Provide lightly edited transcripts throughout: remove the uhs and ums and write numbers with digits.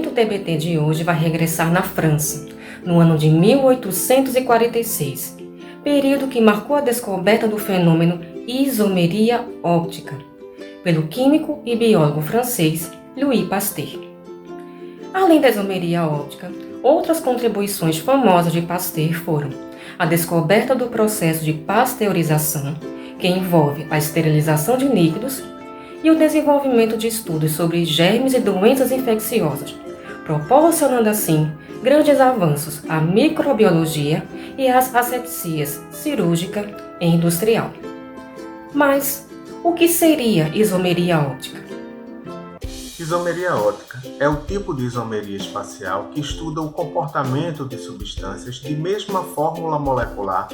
momento TBT de hoje vai regressar na França, no ano de 1846, período que marcou a descoberta do fenômeno isomeria óptica, pelo químico e biólogo francês Louis Pasteur. Além da isomeria óptica, outras contribuições famosas de Pasteur foram a descoberta do processo de pasteurização, que envolve a esterilização de líquidos, e o desenvolvimento de estudos sobre germes e doenças infecciosas, proporcionando assim grandes avanços à microbiologia e às asepsias cirúrgica e industrial. Mas o que seria isomeria óptica? Isomeria óptica é o tipo de isomeria espacial que estuda o comportamento de substâncias de mesma fórmula molecular,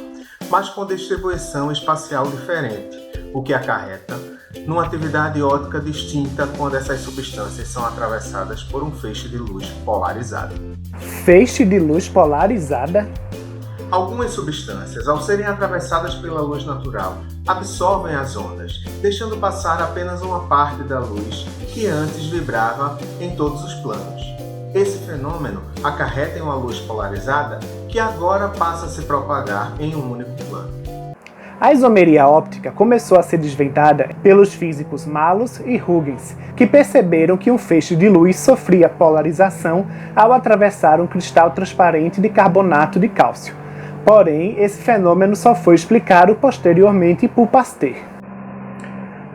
mas com distribuição espacial diferente, o que acarreta numa atividade óptica distinta quando essas substâncias são atravessadas por um feixe de luz polarizada. Feixe de luz polarizada? Algumas substâncias, ao serem atravessadas pela luz natural, absorvem as ondas, deixando passar apenas uma parte da luz que antes vibrava em todos os planos. Esse fenômeno acarreta em uma luz polarizada que agora passa a se propagar em um único plano. A isomeria óptica começou a ser desvendada pelos físicos Malus e Huygens, que perceberam que um feixe de luz sofria polarização ao atravessar um cristal transparente de carbonato de cálcio. Porém, esse fenômeno só foi explicado posteriormente por Pasteur.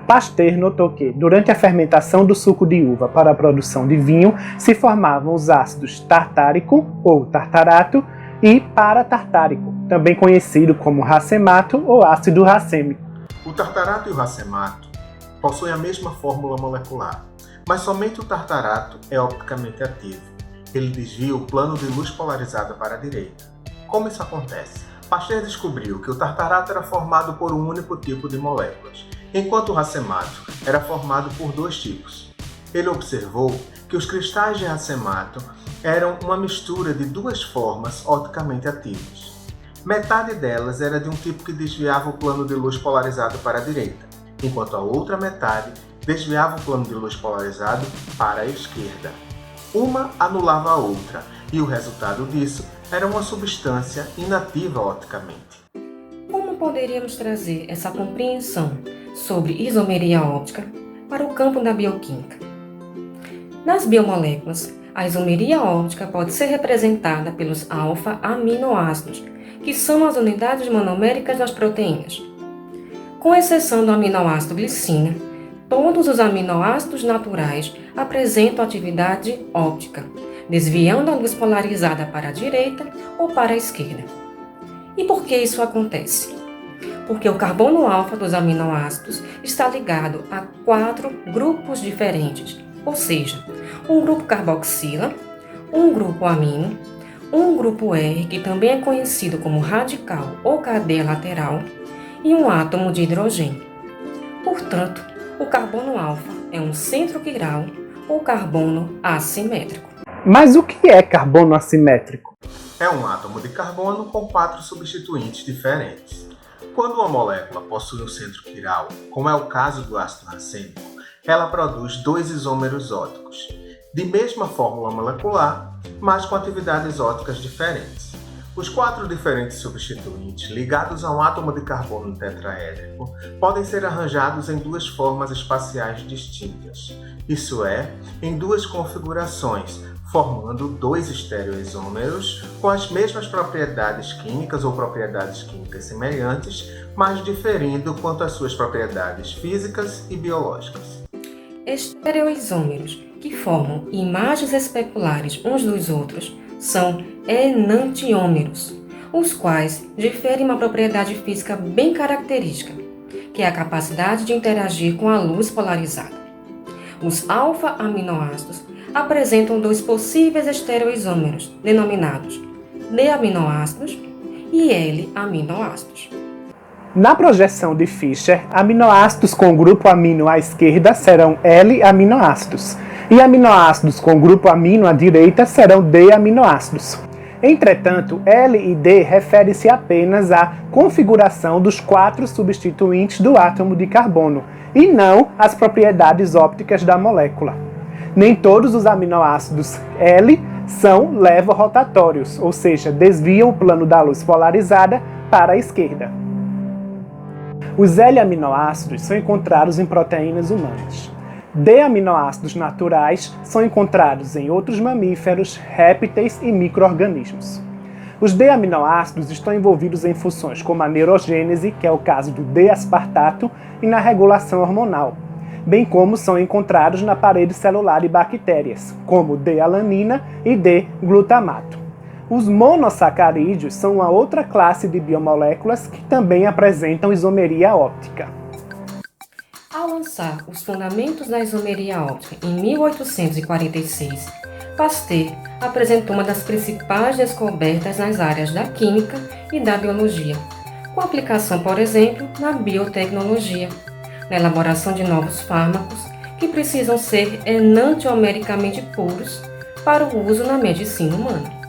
Pasteur notou que, durante a fermentação do suco de uva para a produção de vinho, se formavam os ácidos tartárico ou tartarato e paratartárico, também conhecido como racemato ou ácido racêmico. O tartarato e o racemato possuem a mesma fórmula molecular, mas somente o tartarato é opticamente ativo. Ele desvia o plano de luz polarizada para a direita. Como isso acontece? Pasteur descobriu que o tartarato era formado por um único tipo de moléculas, enquanto o racemato era formado por dois tipos. Ele observou que os cristais de racemato eram uma mistura de duas formas opticamente ativas. Metade delas era de um tipo que desviava o plano de luz polarizado para a direita, enquanto a outra metade desviava o plano de luz polarizado para a esquerda. Uma anulava a outra, e o resultado disso era uma substância inativa opticamente. Como poderíamos trazer essa compreensão sobre isomeria óptica para o campo da bioquímica? Nas biomoléculas, a isomeria óptica pode ser representada pelos alfa-aminoácidos, que são as unidades monoméricas das proteínas. Com exceção do aminoácido glicina, todos os aminoácidos naturais apresentam atividade óptica, desviando a luz polarizada para a direita ou para a esquerda. E por que isso acontece? Porque o carbono alfa dos aminoácidos está ligado a 4 grupos diferentes, ou seja, um grupo carboxila, um grupo amino, um grupo R, que também é conhecido como radical ou cadeia lateral, e um átomo de hidrogênio. Portanto, o carbono alfa é um centro quiral ou carbono assimétrico. Mas o que é carbono assimétrico? É um átomo de carbono com 4 substituintes diferentes. Quando uma molécula possui um centro quiral, como é o caso do ácido racêmico, ela produz 2 isômeros ópticos, de mesma fórmula molecular, mas com atividades ópticas diferentes. Os 4 diferentes substituintes ligados a um átomo de carbono tetraédrico podem ser arranjados em 2 formas espaciais distintas, isso é, em 2 configurações, formando 2 estereoisômeros com as mesmas propriedades químicas ou propriedades químicas semelhantes, mas diferindo quanto às suas propriedades físicas e biológicas. Estereoisômeros, que formam imagens especulares uns dos outros, são enantiômeros, os quais diferem uma propriedade física bem característica, que é a capacidade de interagir com a luz polarizada. Os alfa-aminoácidos apresentam 2 possíveis estereoisômeros, denominados D-aminoácidos e L-aminoácidos. Na projeção de Fischer, aminoácidos com grupo amino à esquerda serão L-aminoácidos, e aminoácidos com grupo amino à direita serão D-aminoácidos. Entretanto, L e D referem-se apenas à configuração dos 4 substituintes do átomo de carbono, e não às propriedades ópticas da molécula. Nem todos os aminoácidos L são levorrotatórios, ou seja, desviam o plano da luz polarizada para a esquerda. Os L-aminoácidos são encontrados em proteínas humanas. D-aminoácidos naturais são encontrados em outros mamíferos, répteis e micro-organismos. Os D-aminoácidos estão envolvidos em funções como a neurogênese, que é o caso do D-aspartato, e na regulação hormonal, bem como são encontrados na parede celular de bactérias, como D-alanina e D-glutamato. Os monossacarídeos são uma outra classe de biomoléculas que também apresentam isomeria óptica. Ao lançar os fundamentos da isomeria óptica em 1846, Pasteur apresentou uma das principais descobertas nas áreas da química e da biologia, com aplicação, por exemplo, na biotecnologia, na elaboração de novos fármacos que precisam ser enantiomericamente puros para o uso na medicina humana.